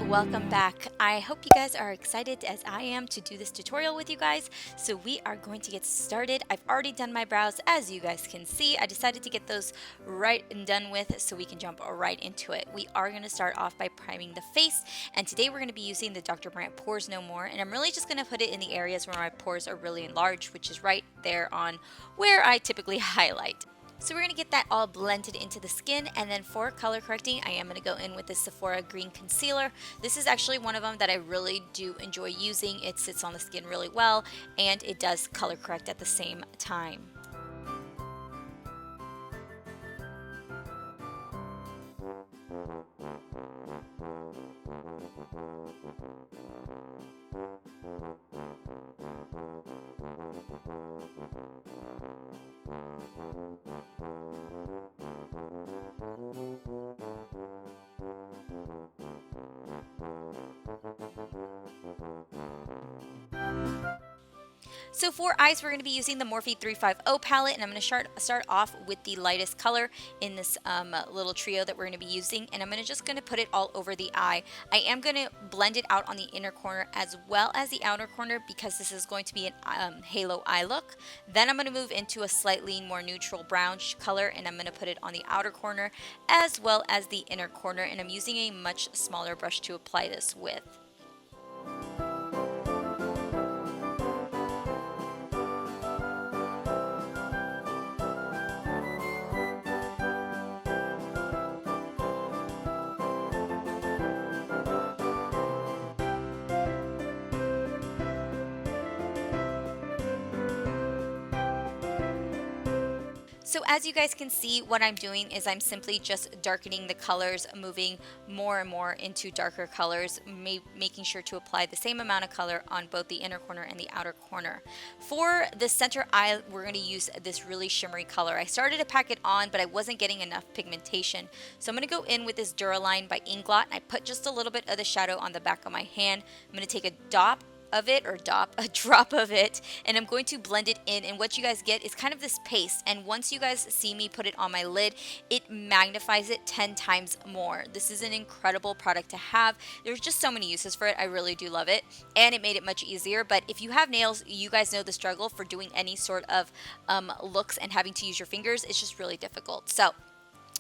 welcome back. I hope you guys are excited as I am to do this tutorial with you guys. So we are going to get started. I've already done my brows, as you guys can see. I decided to get those right and done with so we can jump right into it. We are going to start off by priming the face, and today we're going to be using the Dr. Brandt Pores No More, and I'm really just going to put it in the areas where my pores are really enlarged, which is right there on where I typically highlight. So we're going to get that all blended into the skin, and then for color correcting, I am going to go in with the Serphora Green Concealer. This is actually one of them that I really do enjoy using. It sits on the skin really well, and it does color correct at the same time. So for eyes, we're going to be using the Morphe 350 palette, and I'm going to start off with the lightest color in this little trio that we're going to be using, and I'm just going to put it all over the eye. I am going to blend it out on the inner corner as well as the outer corner because this is going to be an halo eye look. Then I'm going to move into a slightly more neutral brown color, and I'm going to put it on the outer corner as well as the inner corner, and I'm using a much smaller brush to apply this with. So as you guys can see, what I'm doing is I'm simply just darkening the colors, moving more and more into darker colors, making sure to apply the same amount of color on both the inner corner and the outer corner. For the center eye, we're going to use this really shimmery color. I started to pack it on, but I wasn't getting enough pigmentation. So I'm going to go in with this Duraline by Inglot. I put just a little bit of the shadow on the back of my hand. I'm going to take a drop of it, and I'm going to blend it in, and what you guys get is kind of this paste, and once you guys see me put it on my lid, it magnifies it 10 times more. This is an incredible product to have. There's just so many uses for it. I really do love it, and it made it much easier. But if you have nails, you guys know the struggle for doing any sort of looks and having to use your fingers. It's just really difficult. So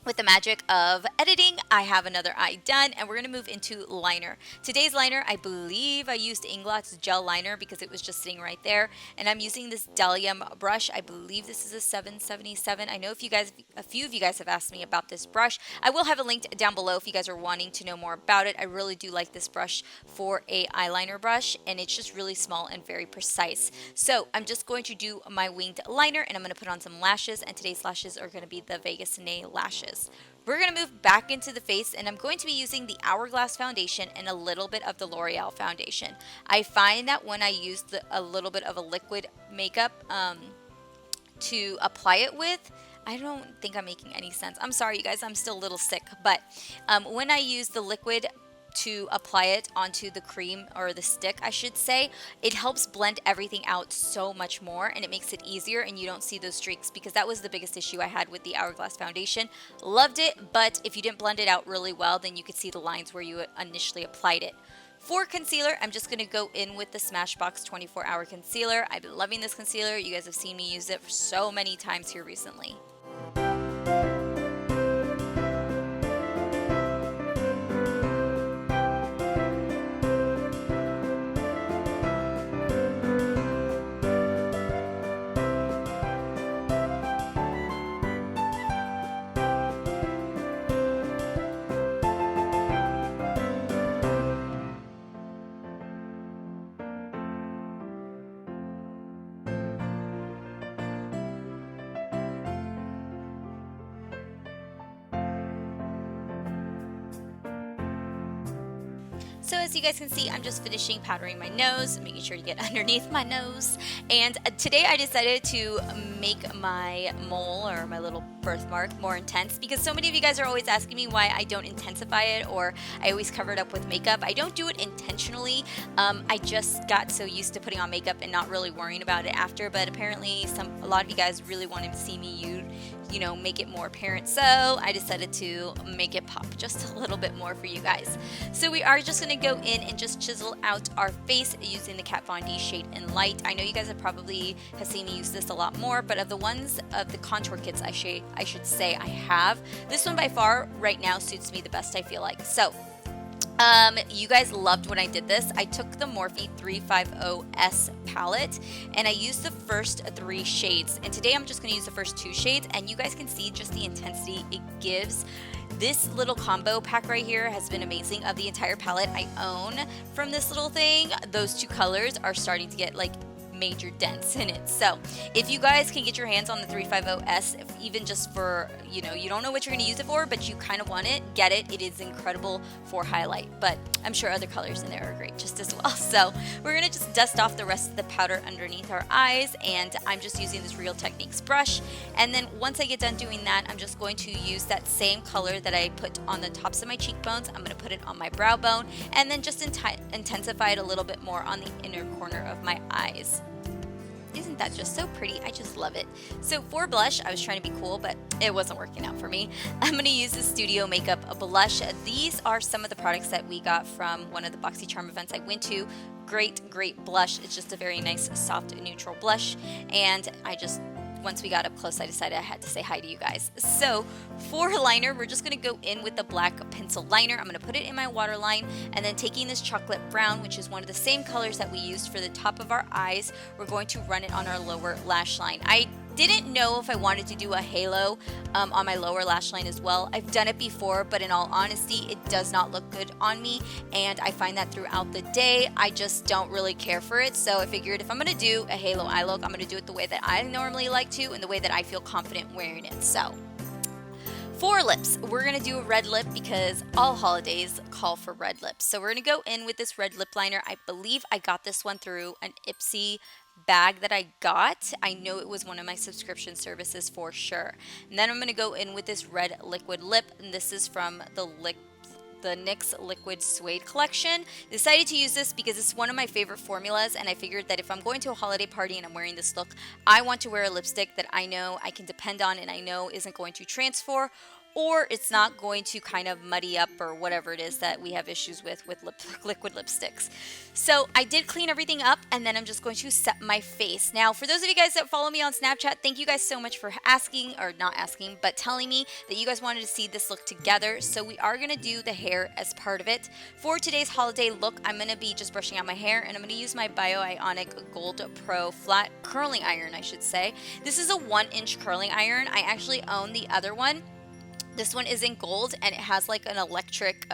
with the magic of editing, I have another eye done, and we're going to move into liner. Today's liner, I believe I used Inglot's gel liner because it was just sitting right there, and I'm using this Delium brush. I believe this is a 777. I know a few of you guys have asked me about this brush. I will have a link down below if you guys are wanting to know more about it. I really do like this brush for a eyeliner brush, and it's just really small and very precise. So I'm just going to do my winged liner, and I'm going to put on some lashes, and today's lashes are going to be the Vegas Nail lashes. We're going to move back into the face, and I'm going to be using the Hourglass foundation and a little bit of the L'Oreal foundation. I find that when I use a little bit of a liquid makeup to apply it with, I don't think I'm making any sense. I'm sorry, you guys, I'm still a little sick, but when I use the liquid to apply it onto the cream, or the stick I should say, it helps blend everything out so much more, and it makes it easier, and you don't see those streaks, because that was the biggest issue I had with the Hourglass foundation. Loved it, but if you didn't blend it out really well, then you could see the lines where you initially applied it. For concealer, I'm just going to go in with the Smashbox 24-Hour Concealer. I've been loving this concealer. You guys have seen me use it for so many times here recently. So as you guys can see, I'm just finishing powdering my nose, making sure to get underneath my nose. And today I decided to make my mole, or my little birthmark, more intense, because so many of you guys are always asking me why I don't intensify it, or I always cover it up with makeup. I don't do it intentionally. I just got so used to putting on makeup and not really worrying about it after, but apparently a lot of you guys really wanted to see me you know, make it more apparent. So I decided to make it pop just a little bit more for you guys. So we are just going to go in and just chisel out our face using the Kat Von D Shade in Light. I know you guys have seen me use this a lot more, but of the ones of the contour kits I should say I have, this one by far right now suits me the best, I feel like. So you guys loved when I did this. I took the Morphe 350S palette and I used the first 3 shades, and today I'm just going to use the first 2 shades, and you guys can see just the intensity it gives. This little combo pack right here has been amazing. Of the entire palette I own from this little thing, those 2 colors are starting to get like major dents in it. So if you guys can get your hands on the 350S, even just for, you know, you don't know what you're going to use it for, but you kind of want it, get it. It is incredible for highlight, but I'm sure other colors in there are great just as well. So we're going to just dust off the rest of the powder underneath our eyes, and I'm just using this Real Techniques brush. And then once I get done doing that, I'm just going to use that same color that I put on the tops of my cheekbones. I'm going to put it on my brow bone and then just intensify it a little bit more on the inner corner of my eyes. Isn't that just so pretty? I just love it. So for blush, I was trying to be cool, but it wasn't working out for me. I'm going to use the Studio Makeup blush. These are some of the products that we got from one of the BoxyCharm events I went to. Great blush. It's just a very nice, soft, neutral blush. And once we got up close, I decided I had to say hi to you guys. So for liner, we're just going to go in with the black pencil liner. I'm going to put it in my waterline, and then taking this chocolate brown, which is one of the same colors that we used for the top of our eyes, we're going to run it on our lower lash line. I didn't know if I wanted to do a halo on my lower lash line as well. I've done it before, but in all honesty, it does not look good on me, and I find that throughout the day, I just don't really care for it. So I figured if I'm going to do a halo eye look, I'm going to do it the way that I normally like to and the way that I feel confident wearing it. So for lips, we're going to do a red lip because all holidays call for red lips. So we're going to go in with this red lip liner. I believe I got this one through an Ipsy bag that I got. I know it was one of my subscription services for sure. And then I'm going to go in with this red liquid lip, and this is from the NYX Liquid Suede collection. Decided to use this because it's one of my favorite formulas, and I figured that if I'm going to a holiday party and I'm wearing this look, I want to wear a lipstick that I know I can depend on and I know isn't going to transfer, or it's not going to kind of muddy up or whatever it is that we have issues with liquid lipsticks. So I did clean everything up, and then I'm just going to set my face. Now, for those of you guys that follow me on Snapchat, thank you guys so much for but telling me that you guys wanted to see this look together. So we are going to do the hair as part of it. For today's holiday look, I'm going to be just brushing out my hair, and I'm going to use my Bioionic Gold Pro flat curling iron, I should say. This is a 1-inch curling iron. I actually own the other one. This one is in gold, and it has like an electric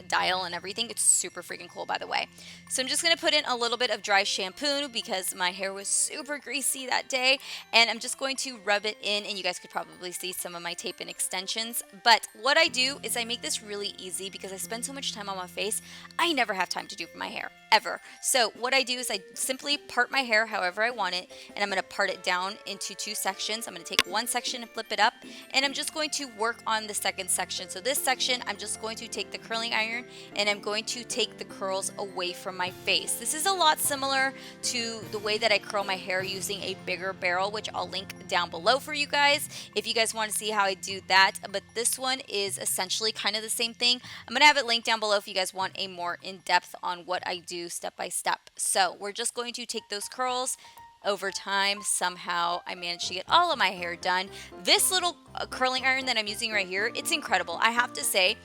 dial and everything. It's super freaking cool, by the way. So I'm just going to put in a little bit of dry shampoo because my hair was super greasy that day, and I'm just going to rub it in, and you guys could probably see some of my tape and extensions. But what I do is I make this really easy because I spend so much time on my face. I never have time to do my hair, ever. So what I do is I simply part my hair however I want it, and I'm going to part it down into 2 sections. I'm going to take one section and flip it up, and I'm just going to work on the second section. So this section, I'm just going to take the curling iron and I'm going to take the curls away from my face. This is a lot similar to the way that I curl my hair using a bigger barrel, which I'll link down below for you guys if you guys want to see how I do that. But this one is essentially kind of the same thing. I'm going to have it linked down below if you guys want a more in-depth on what I do step by step. So we're just going to take those curls. Over time, somehow I managed to get all of my hair done. This little curling iron that I'm using right here, it's incredible. I have to say,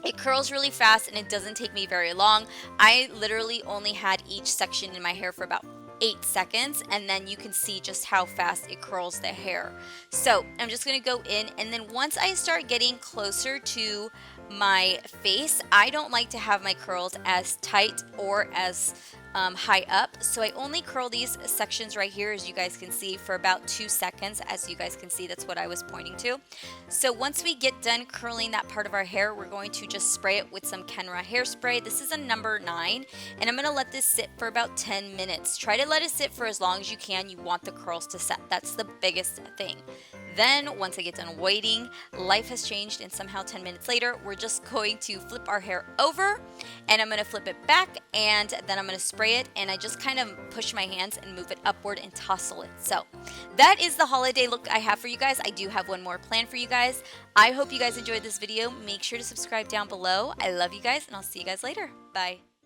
it curls really fast and it doesn't take me very long. I literally only had each section in my hair for about 8 seconds, and then you can see just how fast it curls the hair. So I'm just going to go in, and then once I start getting closer to my face, I don't like to have my curls as tight or as high up, so I only curl these sections right here, as you guys can see, for about 2 seconds. As you guys can see, that's what I was pointing to. So once we get done curling that part of our hair, we're going to just spray it with some Kenra hairspray. This is a number 9, and I'm going to let this sit for about 10 minutes. Try to let it sit for as long as you can. You want the curls to set. That's the biggest thing. Then, once I get done waiting, life has changed, and somehow 10 minutes later, we're just going to flip our hair over, and I'm going to flip it back, and then I'm going to spray it and I just kind of push my hands and move it upward and tussle it. So that is the holiday look I have for you guys. I do have one more planned for you guys. I hope you guys enjoyed this video. Make sure to subscribe down below. I love you guys, and I'll see you guys later. Bye.